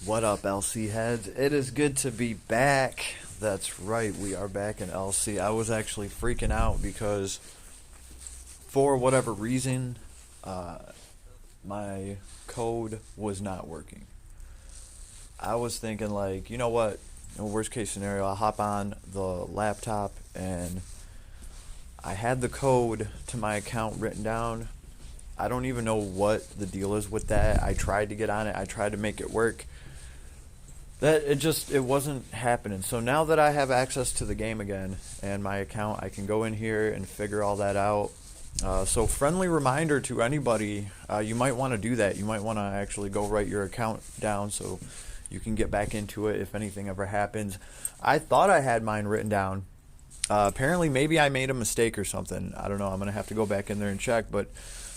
What up, LC heads? It is good to be back. That's right, we are back in LC. I was actually freaking out because, for whatever reason, my code was not working. I was thinking, like, you know what? In worst case scenario, I'll hop on the laptop and I had the code to my account written down. I don't even know what the deal is with that. I tried to get on it. I tried to make it work. It wasn't happening. So now that I have access to the game again and my account, I can go in here and figure all that out. So friendly reminder to anybody, you might want to do that. You might want to actually go write your account down so you can get back into it if anything ever happens. I thought I had mine written down. Apparently maybe I made a mistake or something. I don't know. I'm going to have to go back in there and check. But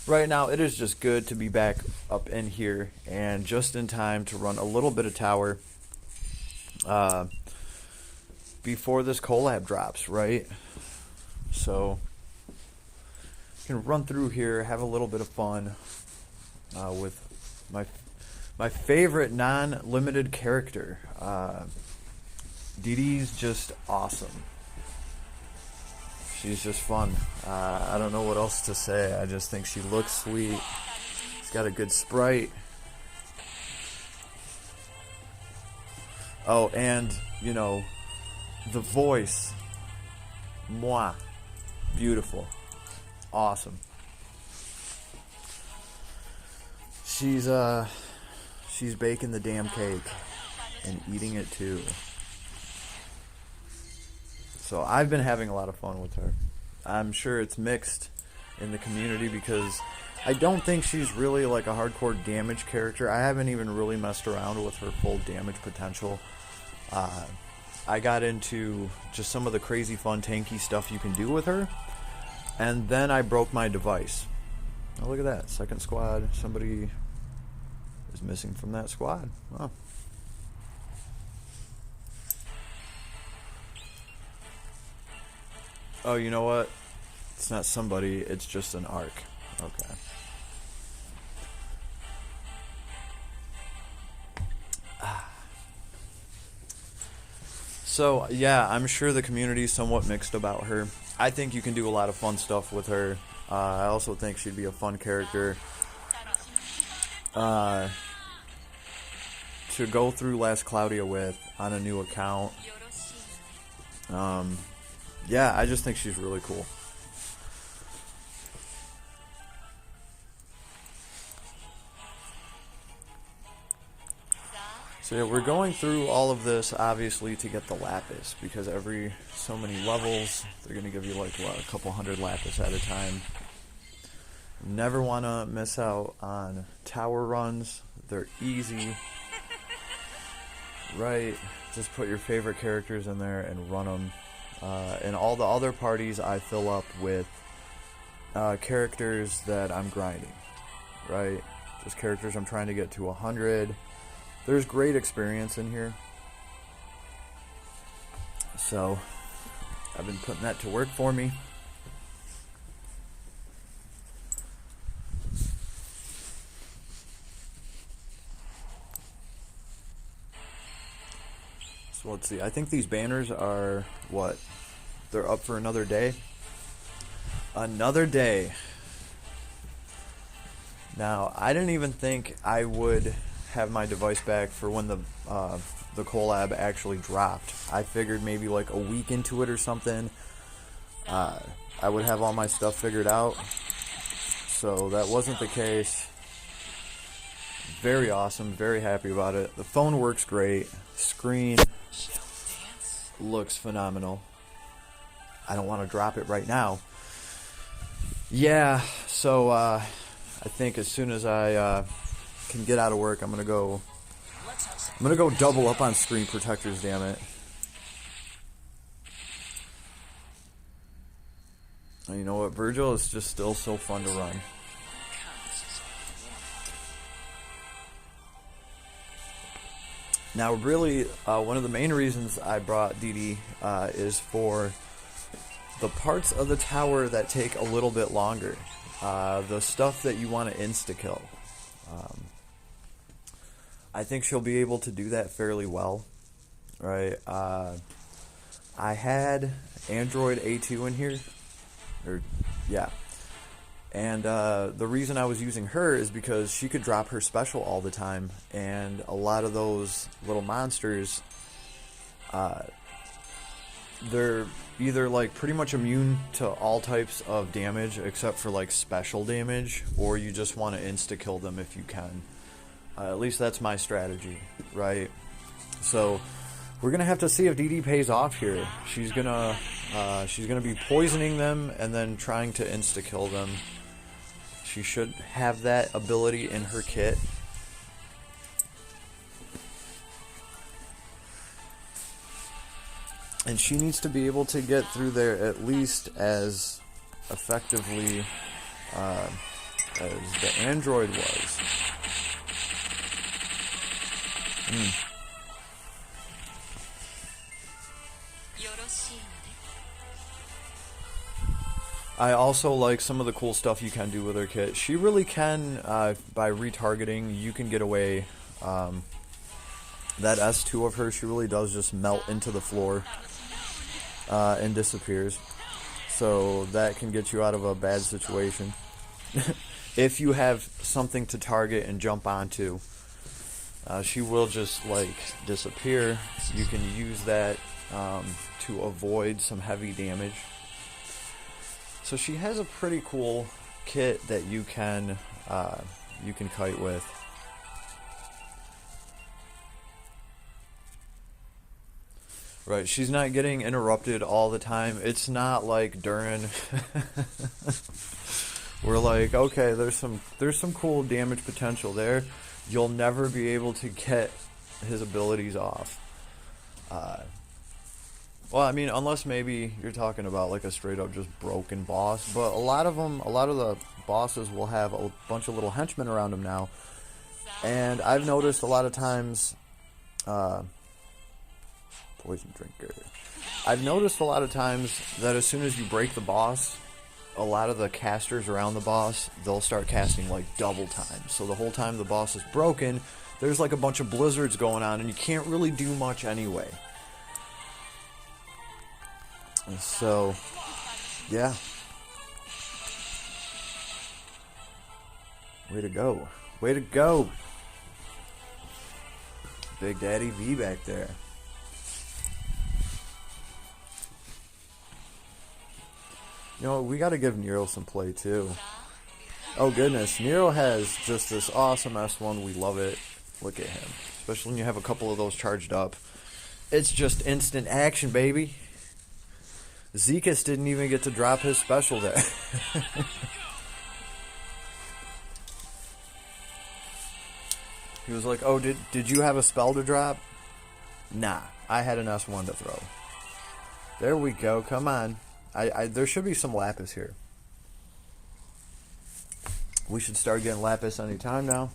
right now it is just good to be back up in here and just in time to run a little bit of tower before this collab drops, right? So can run through here, have a little bit of fun with my favorite non-limited character. Dee Dee's just awesome. She's just fun. I don't know what else to say. I just think she looks sweet. She's got a good sprite. Oh, and, you know, the voice. Mwah. Beautiful. Awesome. She's baking the damn cake and eating it too. So I've been having a lot of fun with her. I'm sure it's mixed in the community because I don't think she's really like a hardcore damage character. I haven't even really messed around with her full damage potential. I got into just some of the crazy fun tanky stuff you can do with her. And then I broke my device. Oh, look at that. Second squad. Somebody is missing from that squad. Oh. Oh, you know what? It's not somebody. It's just an arc. Okay. So, yeah, I'm sure the community is somewhat mixed about her. I think you can do a lot of fun stuff with her. I also think she'd be a fun character to go through Last Cloudia with on a new account. Yeah, I just think she's really cool. So yeah, we're going through all of this obviously to get the lapis because every so many levels they're going to give you like what, a couple hundred lapis at a time. Never want to miss out on tower runs. They're easy. Right, just put your favorite characters in there and run them. And all the other parties I fill up with characters that I'm grinding. Right, just characters I'm trying to get to 100. There's great experience in here. So, I've been putting that to work for me. So let's see. I think these banners are, what? They're up for another day? Another day. Now, I didn't even think I would have my device back for when the collab actually dropped. I figured maybe like a week into it or something, I would have all my stuff figured out. So that wasn't the case. Very awesome, very happy about it. The phone works great. Screen looks phenomenal. I don't want to drop it right now. Yeah, so I think as soon as I can get out of work, I'm gonna go double up on screen protectors, damn it. And you know what, Virgil is just still so fun to run. Now really, one of the main reasons I brought Dee Dee is for the parts of the tower that take a little bit longer. The stuff that you want to insta-kill. I think she'll be able to do that fairly well, right? I had Android A2 in here, or yeah, and the reason I was using her is because she could drop her special all the time, and a lot of those little monsters, they're either like pretty much immune to all types of damage except for like special damage, or you just want to insta kill them if you can. At least that's my strategy, right? So we're gonna have to see if DD pays off here. She's gonna be poisoning them and then trying to insta kill them. She should have that ability in her kit. And she needs to be able to get through there at least as effectively as the android was. I also like some of the cool stuff you can do with her kit. She really can, by retargeting, you can get away. That S2 of her, she really does just melt into the floor and disappears. So that can get you out of a bad situation. If you have something to target and jump onto, she will just like disappear. You can use that to avoid some heavy damage. So she has a pretty cool kit that you can kite with. Right, she's not getting interrupted all the time. It's not like Durin. We're like, okay, there's some cool damage potential there. You'll never be able to get his abilities off. Well, I mean, unless maybe you're talking about like a straight up just broken boss. But a lot of the bosses will have a bunch of little henchmen around them now. And I've noticed a lot of times, poison drinker. I've noticed a lot of times that as soon as you break the boss, a lot of the casters around the boss, they'll start casting like double time. So the whole time the boss is broken, there's like a bunch of blizzards going on and you can't really do much anyway. And so, yeah. Way to go. Way to go. Big Daddy V back there. You know, we gotta give Nero some play too. Oh goodness, Nero has just this awesome S1. We love it. Look at him. Especially when you have a couple of those charged up. It's just instant action, baby. Zekas didn't even get to drop his special there. He was like, oh, did you have a spell to drop? Nah, I had an S1 to throw. There we go, come on. There should be some Lapis here. We should start getting Lapis anytime now.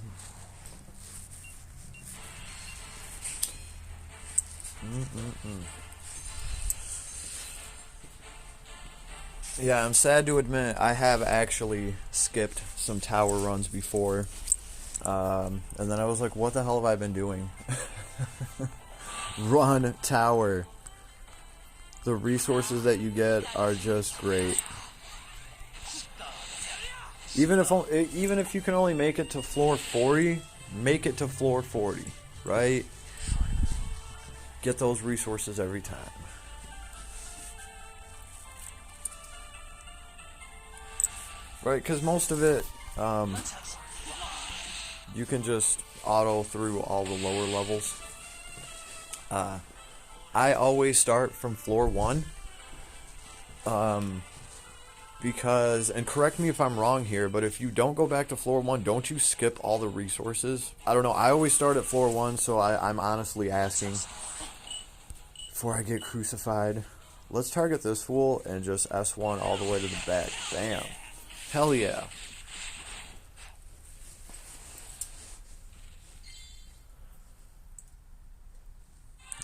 Yeah, I'm sad to admit I have actually skipped some tower runs before. And then I was like, what the hell have I been doing? Run tower. The resources that you get are just great. Even if you can only make it to floor 40, make it to floor 40, right? Get those resources every time. Right, because most of it, you can just auto through all the lower levels. I always start from floor 1. Because, and correct me if I'm wrong here, but if you don't go back to floor 1, don't you skip all the resources? I don't know, I always start at floor 1, so I'm honestly asking before I get crucified. Let's target this fool and just S1 all the way to the back. Bam. Hell yeah.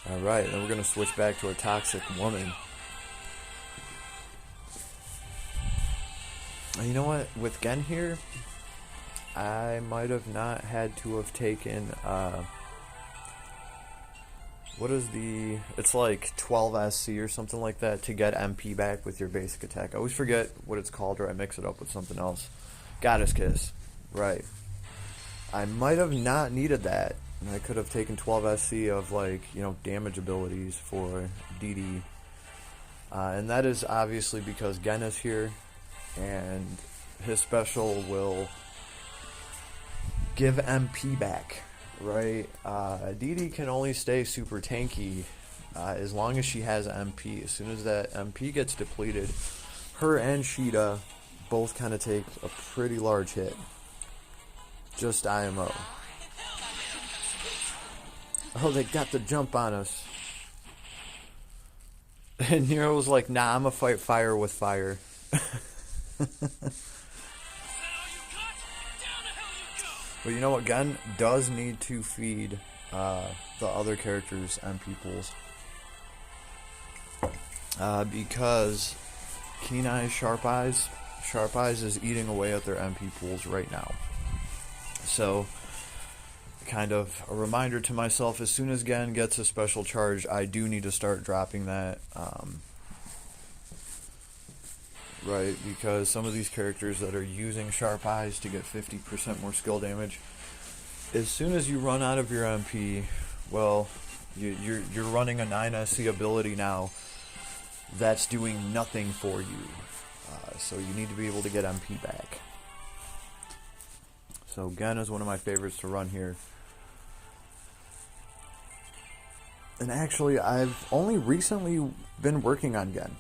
Alright, then we're going to switch back to a toxic woman. You know what? With Gen here, I might have not had to have taken what is the, it's like 12 SC or something like that to get MP back with your basic attack. I always forget what it's called, or I mix it up with something else. Goddess Kiss. Right. I might have not needed that. I could have taken 12 SC of, like, you know, damage abilities for DD. And that is obviously because Gen is here, and his special will give MP back, right? DD can only stay super tanky as long as she has MP. As soon as that MP gets depleted, her and Sheeta both kind of take a pretty large hit. Just IMO. Oh, they got the jump on us. And Nero was like, nah, I'm gonna fight fire with fire. But you know what? Gen does need to feed the other characters' MP pools. Because Keen Eyes, Sharp Eyes is eating away at their MP pools right now. So, kind of a reminder to myself, as soon as Gen gets a special charge, I do need to start dropping that. Right, because some of these characters that are using Sharp Eyes to get 50% more skill damage, as soon as you run out of your MP, well, you're running a 9 SC ability now that's doing nothing for you. So you need to be able to get MP back. So Gen is one of my favorites to run here. And actually, I've only recently been working on Gen.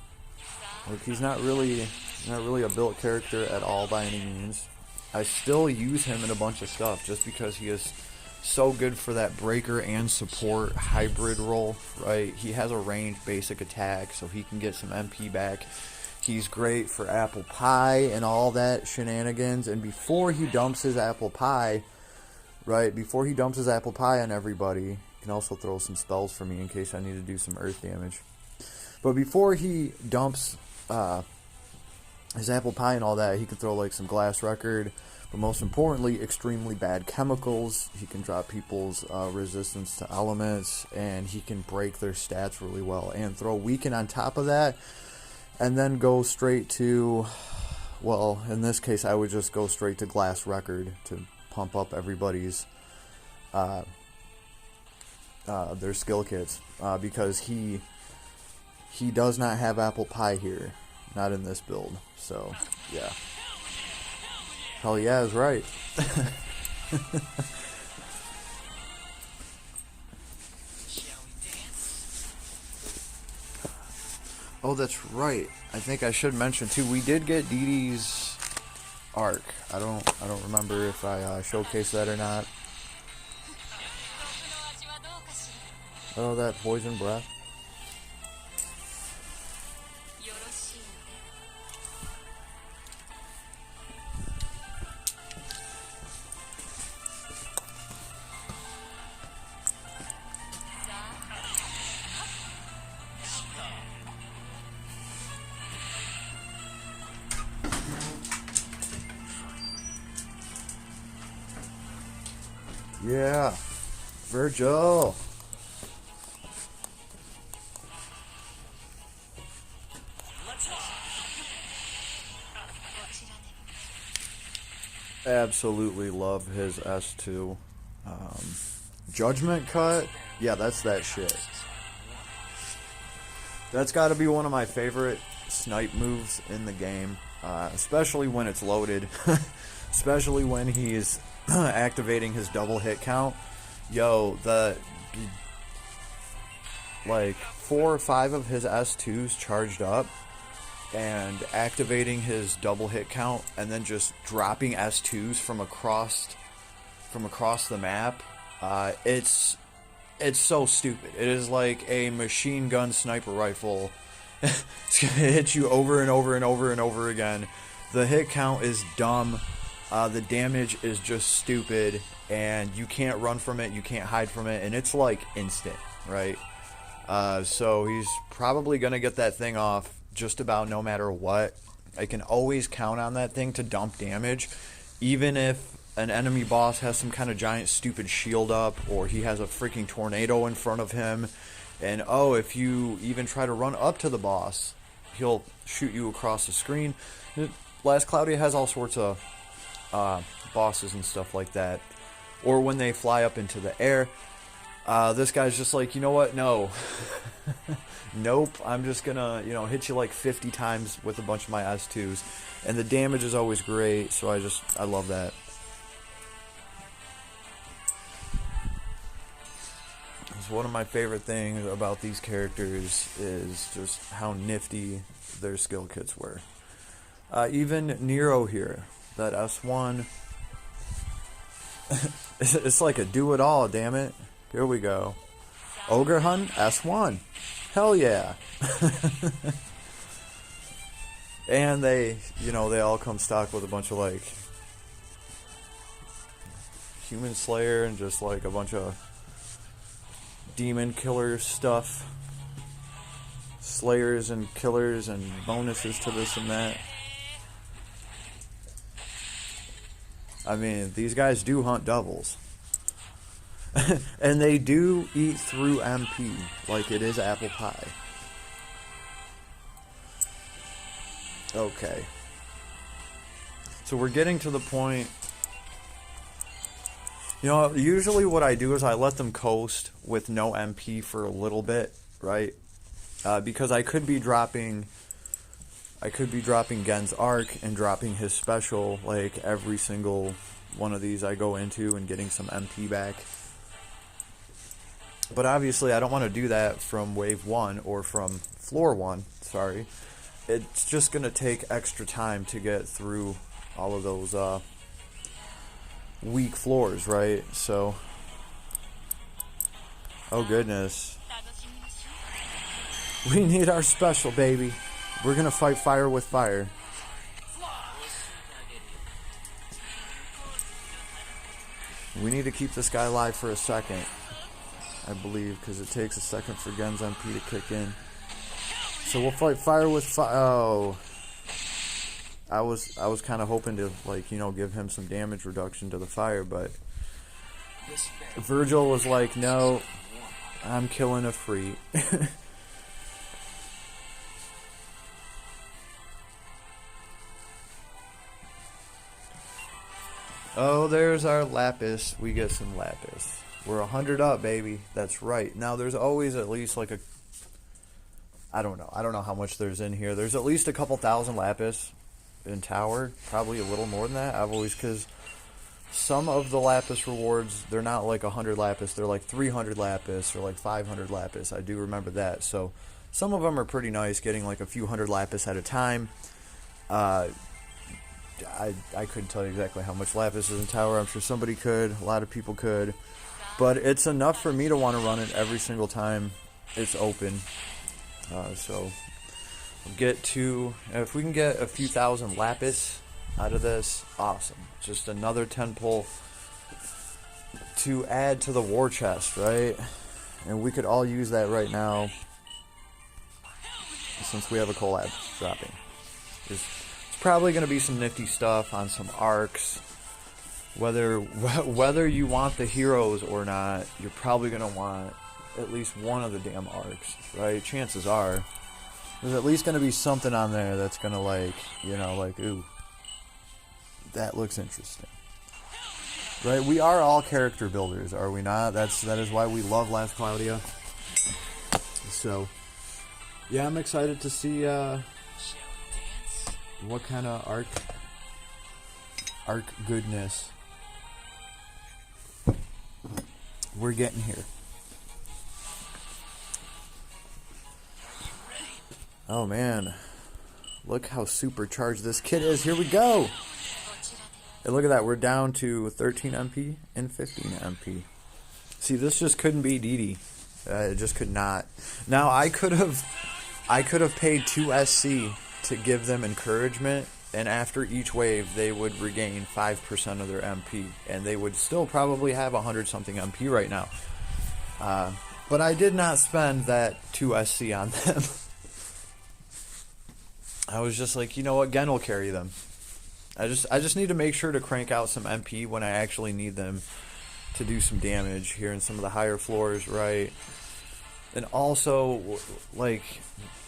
Like, he's not really a built character at all by any means. I still use him in a bunch of stuff just because he is so good for that breaker and support hybrid role, right? He has a ranged basic attack, so he can get some MP back. He's great for apple pie and all that shenanigans. And before he dumps his apple pie, right, before he dumps his apple pie on everybody, he can also throw some spells for me in case I need to do some earth damage. But before he dumps his apple pie and all that, he can throw like some glass record, but most importantly, extremely bad chemicals. He can drop people's resistance to elements, and he can break their stats really well, and throw weaken on top of that, and then go straight to, well, in this case, I would just go straight to glass record to pump up everybody's their skill kits, because he does not have apple pie here. Not in this build. So, yeah. Hell yeah is right. Oh, that's right. I think I should mention too, we did get Dee Dee's arc. I don't remember if I showcased that or not. Oh, that poison breath. Yeah, Virgil. Absolutely love his S2. Judgment Cut? Yeah, that's that shit. That's got to be one of my favorite snipe moves in the game, especially when it's loaded. Especially when he's activating his double hit count. Yo, like 4 or 5 of his S2s charged up and activating his double hit count, and then just dropping S2s from across the map. It's so stupid. It is like a machine gun sniper rifle. It's gonna hit you over and over and over and over again. The hit count is dumb. The damage is just stupid, and you can't run from it, you can't hide from it, and it's like instant, right? So he's probably going to get that thing off just about no matter what. I can always count on that thing to dump damage, even if an enemy boss has some kind of giant stupid shield up, or he has a freaking tornado in front of him, and oh, if you even try to run up to the boss, he'll shoot you across the screen. Last Cloudia has all sorts of bosses and stuff like that. Or when they fly up into the air, this guy's just like, you know what, no. Nope, I'm just gonna, hit you like 50 times with a bunch of my S2s. And the damage is always great, so I love that. It's one of my favorite things about these characters is just how nifty their skill kits were. Even Nero here, that S1, it's like a do-it-all, damn it. Here we go. Ogre Hunt, S1. Hell yeah. And they all come stock with a bunch of, like, Human Slayer and just, like, a bunch of demon killer stuff. Slayers and killers and bonuses to this and that. I mean, these guys do hunt doubles. And they do eat through MP like it is apple pie. Okay. So we're getting to the point. Usually what I do is I let them coast with no MP for a little bit, right? Because I could be dropping Gen's arc and dropping his special like every single one of these I go into and getting some MP back. But obviously I don't want to do that from wave 1 or from floor 1, sorry. It's just going to take extra time to get through all of those weak floors, right? So, oh goodness. We need our special, baby. We're going to fight fire with fire. We need to keep this guy alive for a second, I believe, because it takes a second for Gen's MP to kick in. So we'll fight fire with fire. Oh, I was kind of hoping to, like, give him some damage reduction to the fire, but Virgil was like, no, I'm killing a free. Oh, there's our lapis. We get some lapis. We're 100 up, baby. That's right. Now, there's always at least like I don't know how much there's in here. There's at least a couple thousand lapis in tower. Probably a little more than that. Because some of the lapis rewards, they're not like 100 lapis. They're like 300 lapis or like 500 lapis. I do remember that. So some of them are pretty nice, getting like a few hundred lapis at a time. I couldn't tell you exactly how much lapis is in tower. I'm sure somebody could. A lot of people could. But it's enough for me to want to run it every single time it's open. So we'll get to, if we can get a few thousand lapis out of this, awesome. Just another 10 pull to add to the war chest, right? And we could all use that right now since we have a collab dropping. It's probably going to be some nifty stuff on some arcs. Whether you want the heroes or not, you're probably going to want at least one of the damn arcs, right? Chances are there's at least going to be something on there that's going to, like, ooh, that looks interesting, right? We are all character builders, are we not? That is why we love Last Cloudia. So yeah, I'm excited to see what kind of arc goodness we're getting here. Oh man, look how supercharged this kit is. Here we go. And look at that, we're down to 13 MP and 15 MP. See, this just couldn't be DD. It just could not. Now I could have paid 2 SC to give them encouragement, and after each wave they would regain 5% of their MP, and they would still probably have 100 something MP right now. But I did not spend that 2 SC on them. I was just like, you know what, Gen will carry them. I just need to make sure to crank out some MP when I actually need them to do some damage here in some of the higher floors, right? And also, like,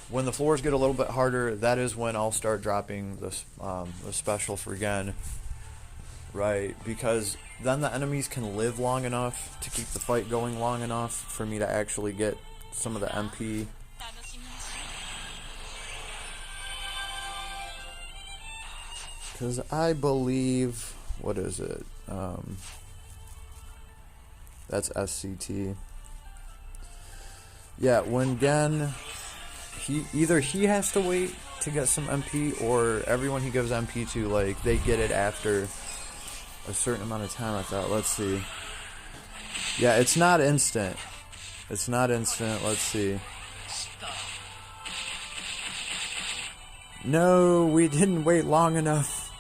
when the floors get a little bit harder, that is when I'll start dropping the special for Gen, right? Because then the enemies can live long enough to keep the fight going long enough for me to actually get some of the MP. Because I believe, what is it? That's SCT. Yeah, when Gen, either he has to wait to get some MP, or everyone he gives MP to, like, they get it after a certain amount of time, I thought. Let's see. Yeah, it's not instant. It's not instant. Let's see. No, we didn't wait long enough.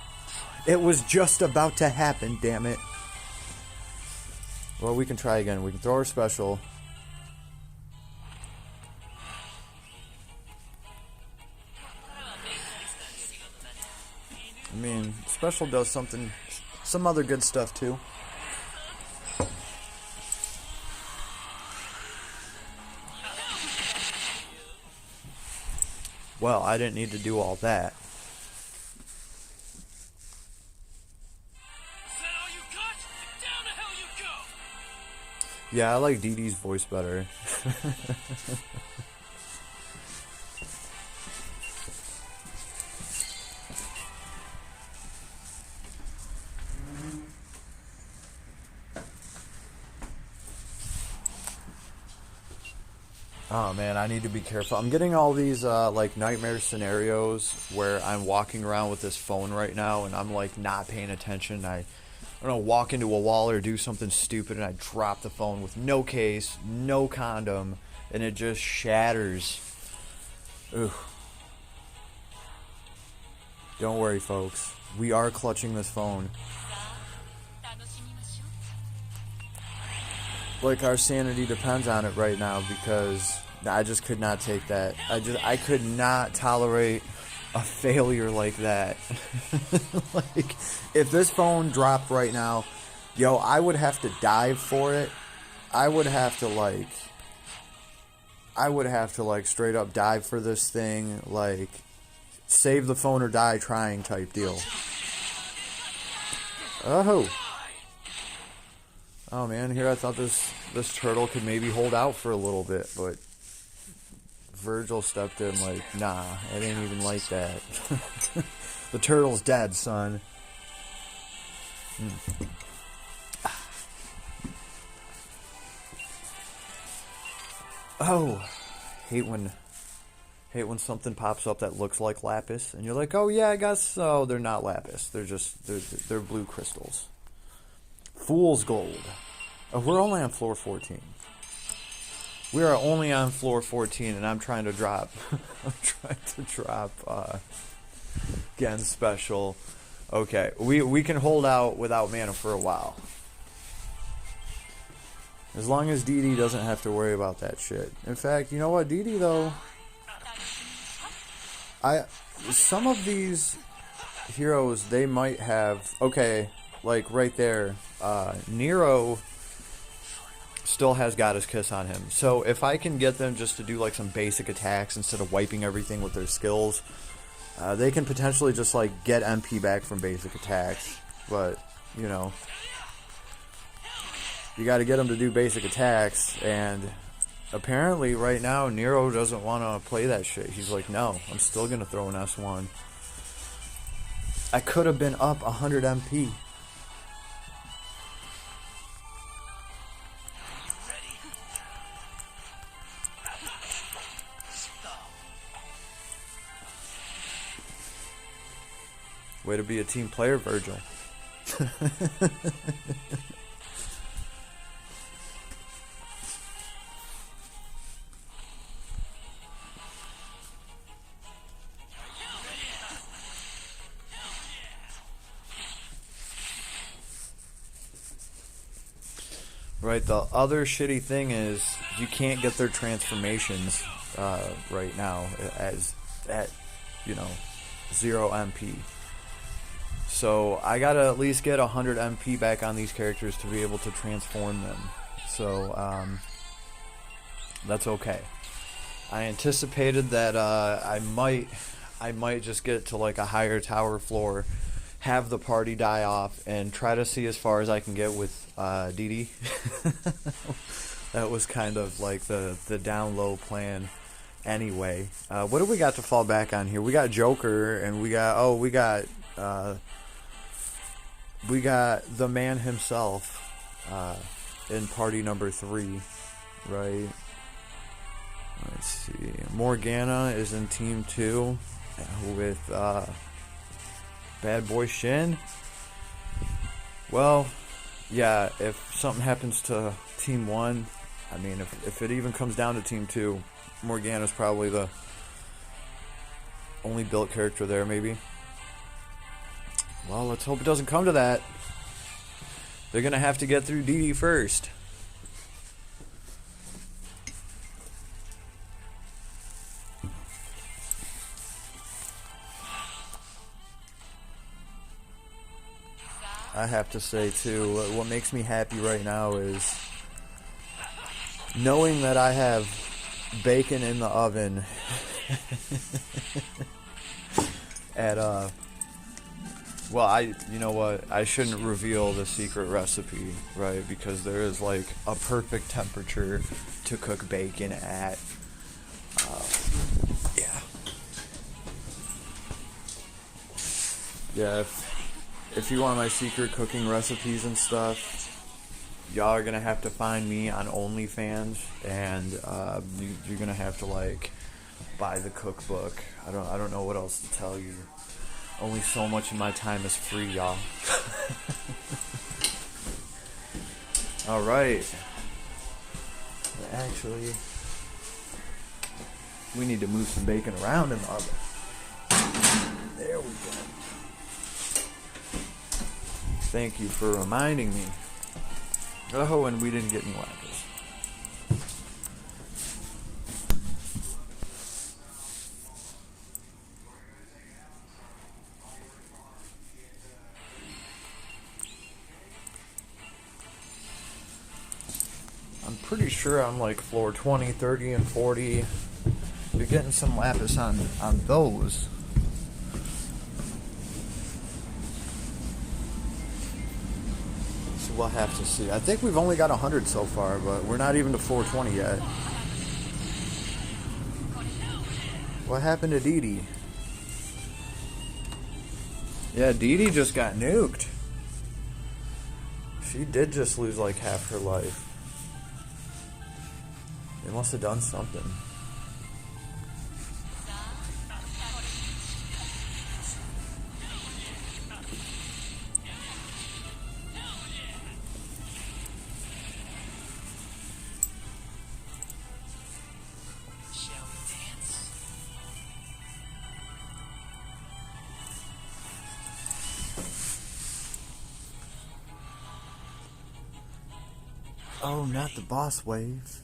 It was just about to happen, damn it. Well, we can try again. We can throw our special. I mean, special does some other good stuff too. Well, I didn't need to do all that. Yeah, I like Dee Dee's voice better. Oh man, I need to be careful. I'm getting all these like nightmare scenarios where I'm walking around with this phone right now and I'm like not paying attention. I don't know, walk into a wall or do something stupid and I drop the phone with no case, no condom, and it just shatters. Ugh. Don't worry, folks. We are clutching this phone. Like, our sanity depends on it right now because I just could not take that. I could not tolerate a failure like that. Like, if this phone dropped right now, yo, I would have to dive for it. I would have to like straight up dive for this thing, like save the phone or die trying type deal. Oh man, here I thought this turtle could maybe hold out for a little bit, but Virgil stepped in like, nah, it ain't even like that. The turtle's dead, son. Oh, hate when something pops up that looks like lapis, and you're like, oh yeah, I guess so. They're not lapis. They're blue crystals. Fool's gold. Oh, we're only on floor 14. We are only on floor 14, and I'm trying to drop. Gen special. Okay, we can hold out without mana for a while. As long as Dee Dee doesn't have to worry about that shit. In fact, you know what, Dee Dee though, some of these heroes, they might have, okay, like right there, Nero still has Goddess Kiss on him. So if I can get them just to do like some basic attacks instead of wiping everything with their skills, they can potentially just like get MP back from basic attacks. But, you know, you got to get them to do basic attacks, and apparently right now Nero doesn't want to play that shit. He's like, no, I'm still going to throw an S1. I could have been up 100 MP. Way to be a team player, Virgil. Right, the other shitty thing is you can't get their transformations right now at 0 MP. So I gotta at least get 100 MP back on these characters to be able to transform them. So that's okay. I anticipated that I might just get to like a higher tower floor, have the party die off, and try to see as far as I can get with Dee Dee. That was kind of like the down low plan. Anyway, what do we got to fall back on here? We got Joker, and we got the man himself in party number 3, right? Let's see. Morgana is in team 2 with Bad Boy Shin. Well, yeah, if something happens to team 1, I mean, if it even comes down to team 2, Morgana's probably the only built character there, maybe. Well, let's hope it doesn't come to that. They're going to have to get through Dee Dee first. I have to say, too, what makes me happy right now is knowing that I have bacon in the oven at well, you know what, I shouldn't reveal the secret recipe, right, because there is like a perfect temperature to cook bacon at. Yeah, if you want my secret cooking recipes and stuff, y'all are gonna have to find me on OnlyFans, and you're gonna have to like buy the cookbook. I don't know what else to tell you. Only so much of my time is free, y'all. All right. Actually, we need to move some bacon around in the oven. There we go. Thank you for reminding me. Oh, and we didn't get any lacquers. I'm pretty sure I'm like floor 20, 30, and 40. You're getting some lapis on those. So we'll have to see. I think we've only got 100 so far, but we're not even to 420 yet. What happened to Dee Dee? Yeah, Dee Dee just got nuked. She did just lose like half her life. They must have done something. Oh, not the boss wave.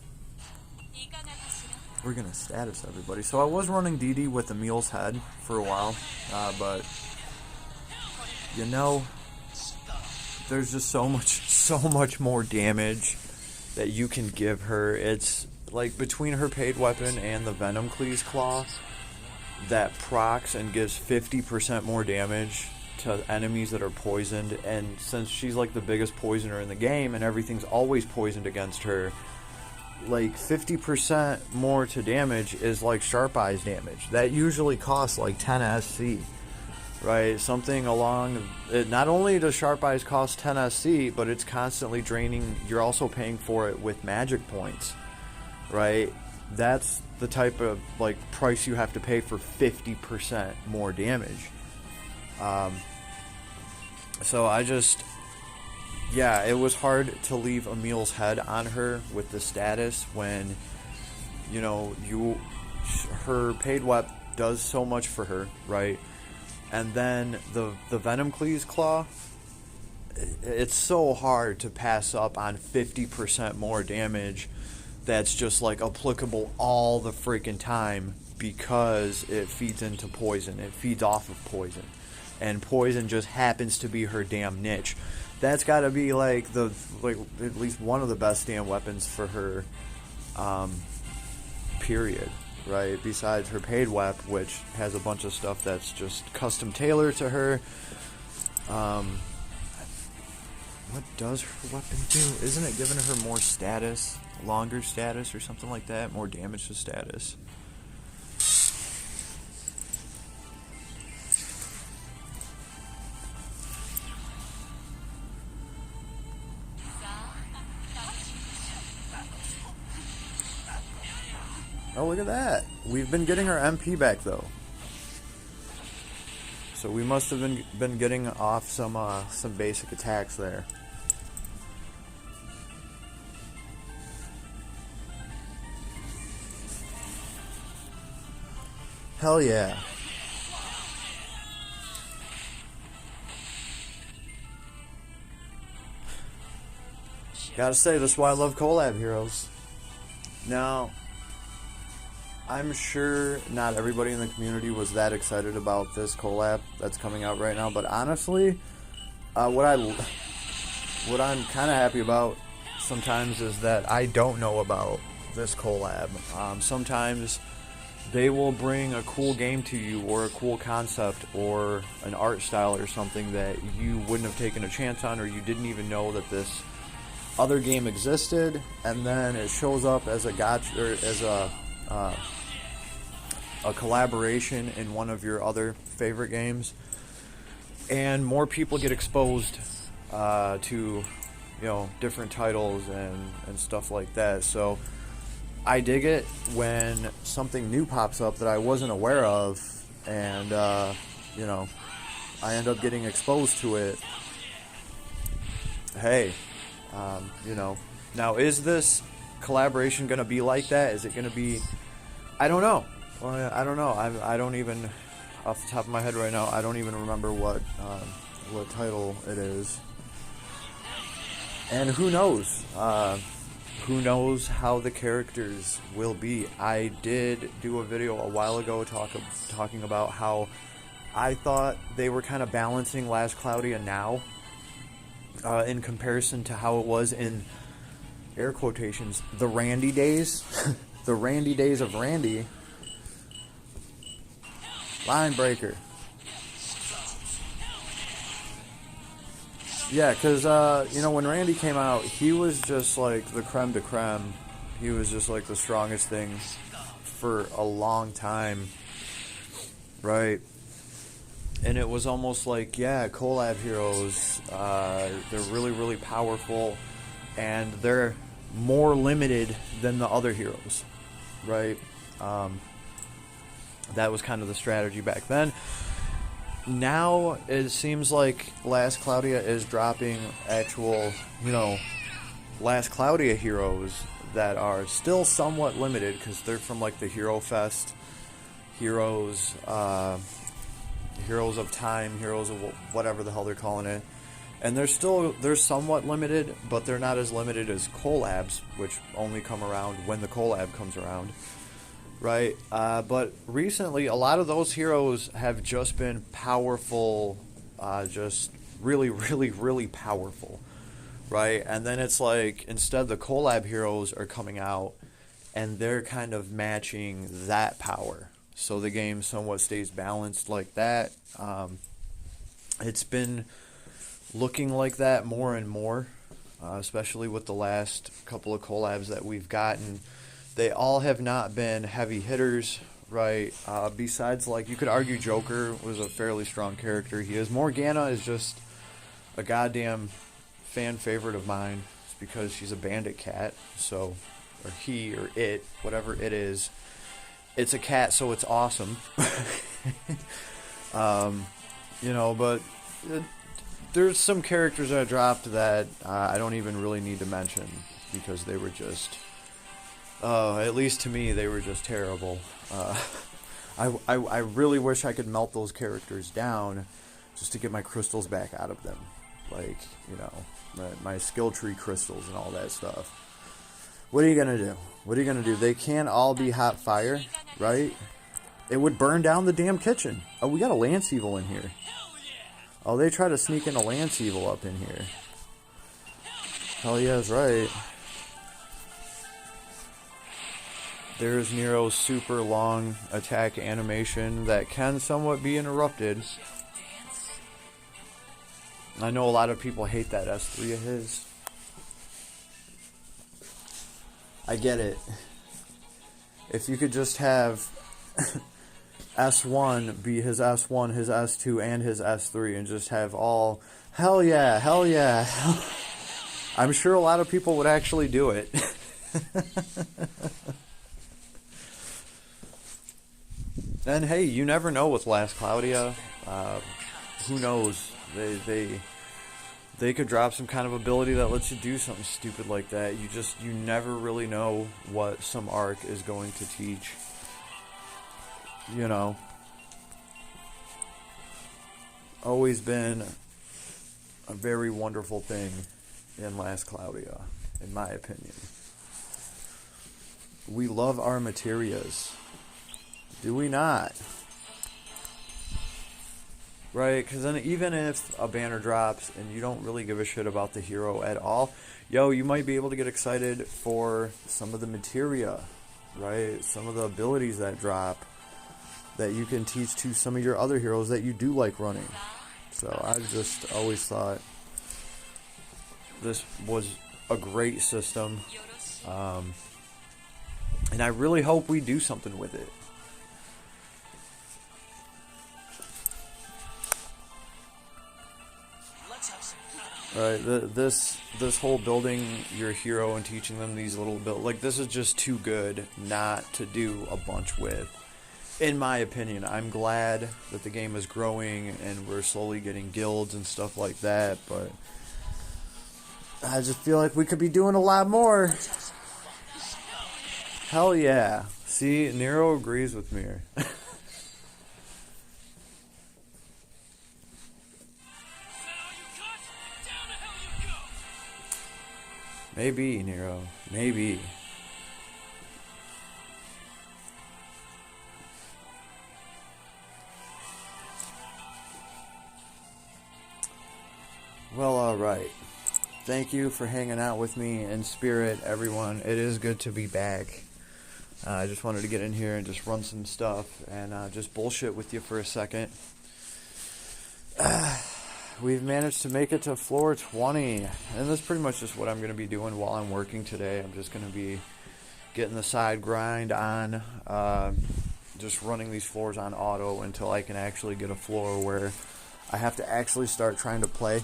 We're gonna status everybody. So I was running Dee Dee with Emil's head for a while, but you know, there's just so much more damage that you can give her. It's like between her paid weapon and the Venomcleese Claw that procs and gives 50% more damage to enemies that are poisoned, and since she's like the biggest poisoner in the game and everything's always poisoned against her, like 50% more to damage is like Sharp Eyes damage. That usually costs like 10 SC, right? Something along it. Not only does Sharp Eyes cost 10 SC, but it's constantly draining. You're also paying for it with magic points, right? That's the type of like price you have to pay for 50% more damage. So I just, yeah, it was hard to leave Emil's head on her with the status when, you know, her paid wep does so much for her, right? And then the Venomcleese Claw, it's so hard to pass up on 50% more damage that's just like applicable all the freaking time because it feeds into poison. It feeds off of poison. and poison just happens to be her damn niche. That's got to be like at least one of the best damn weapons for her, period, right? Besides her paid wep, which has a bunch of stuff that's just custom tailored to her. What does her weapon do? Isn't it giving her more status, longer status, or something like that? More damage to status. Oh, look at that. We've been getting our MP back, though. So we must have been getting off some basic attacks there. Hell yeah. Gotta say, that's why I love collab heroes. Now, I'm sure not everybody in the community was that excited about this collab that's coming out right now, but honestly, what I'm kind of happy about sometimes is that I don't know about this collab. Sometimes they will bring a cool game to you, or a cool concept, or an art style or something that you wouldn't have taken a chance on, or you didn't even know that this other game existed, and then it shows up as a gotcha, or as a collaboration in one of your other favorite games, and more people get exposed to, different titles and stuff like that. So I dig it when something new pops up that I wasn't aware of, and I end up getting exposed to it. Hey, now is this collaboration going to be like that? Is it going to be... I don't know. I don't know. I don't even, off the top of my head right now, I don't even remember what title it is. And who knows? Who knows how the characters will be? I did do a video a while ago talking about how I thought they were kind of balancing Last Cloudia now in comparison to how it was in, air quotations, the Randy days. The Randy days of Randy. Line breaker. Yeah, because, when Randy came out, he was just like the creme de creme. He was just like the strongest thing for a long time. Right? And it was almost like, yeah, collab heroes, they're really, really powerful, and they're more limited than the other heroes. Right? That was kind of the strategy back then. Now it seems like Last Cloudia is dropping actual, Last Cloudia heroes that are still somewhat limited, because they're from like the Hero Fest heroes, Heroes of Time, Heroes of whatever the hell they're calling it. And they're somewhat limited, but they're not as limited as collabs, which only come around when the collab comes around. Right? But recently, a lot of those heroes have just been powerful, just really, really, really powerful. Right? And then it's like, instead the collab heroes are coming out, and they're kind of matching that power. So the game somewhat stays balanced like that. It's been looking like that more and more, especially with the last couple of collabs that we've gotten. They all have not been heavy hitters, right? Besides, like, you could argue Joker was a fairly strong character. He is. Morgana is just a goddamn fan favorite of mine. It's because she's a bandit cat, so, or he, or it, whatever it is. It's a cat, so it's awesome. But there's some characters that I dropped that I don't even really need to mention, because they were just... at least to me, they were just terrible. I really wish I could melt those characters down just to get my crystals back out of them. Like, my skill tree crystals and all that stuff. What are you going to do? What are you going to do? They can't all be hot fire, right? It would burn down the damn kitchen. Oh, we got a Lance Evil in here. Oh, they try to sneak in a Lance Evil up in here. Hell yeah, that's right. There's Nero's super long attack animation that can somewhat be interrupted. I know a lot of people hate that S3 of his. I get it. If you could just have S1 be his S1, his S2, and his S3, and just have all, hell yeah, hell yeah. I'm sure a lot of people would actually do it. And hey, you never know with Last Cloudia. Who knows? They could drop some kind of ability that lets you do something stupid like that. You never really know what some arc is going to teach. You know. Always been a very wonderful thing in Last Cloudia, in my opinion. We love our materias. Do we not? Right, because then even if a banner drops and you don't really give a shit about the hero at all, yo, you might be able to get excited for some of the materia, right? Some of the abilities that drop that you can teach to some of your other heroes that you do like running. So I've just always thought this was a great system. And I really hope we do something with it. Right, this whole building your hero and teaching them these little like this is just too good not to do a bunch with. In my opinion, I'm glad that the game is growing and we're slowly getting guilds and stuff like that, but I just feel like we could be doing a lot more. Hell yeah. See, Nero agrees with me. Maybe, Nero. Maybe. Well, alright. Thank you for hanging out with me in spirit, everyone. It is good to be back. I just wanted to get in here and just run some stuff and just bullshit with you for a second. We've managed to make it to floor 20, and that's pretty much just what I'm going to be doing while I'm working today. I'm just going to be getting the side grind on, just running these floors on auto until I can actually get a floor where I have to actually start trying to play.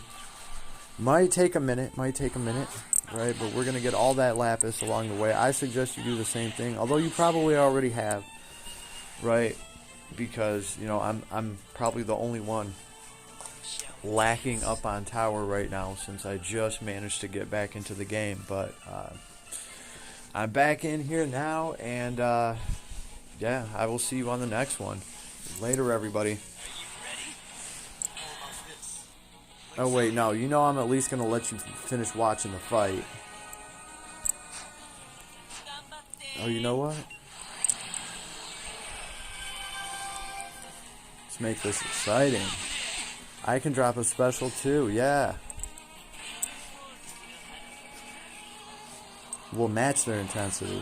Might take a minute, right? But we're going to get all that lapis along the way. I suggest you do the same thing, although you probably already have, right? Because, you know, I'm probably the only one lacking up on tower right now since I just managed to get back into the game. But I'm back in here now, and yeah, I will see you on the next one. Later, everybody. Oh wait, no, you know I'm at least going to let you finish watching the fight. Oh, you know what? Let's make this exciting. I can drop a special too, yeah. We'll match their intensity.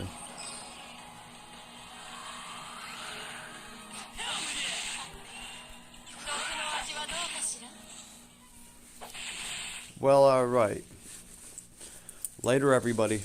Well, alright. Later, everybody.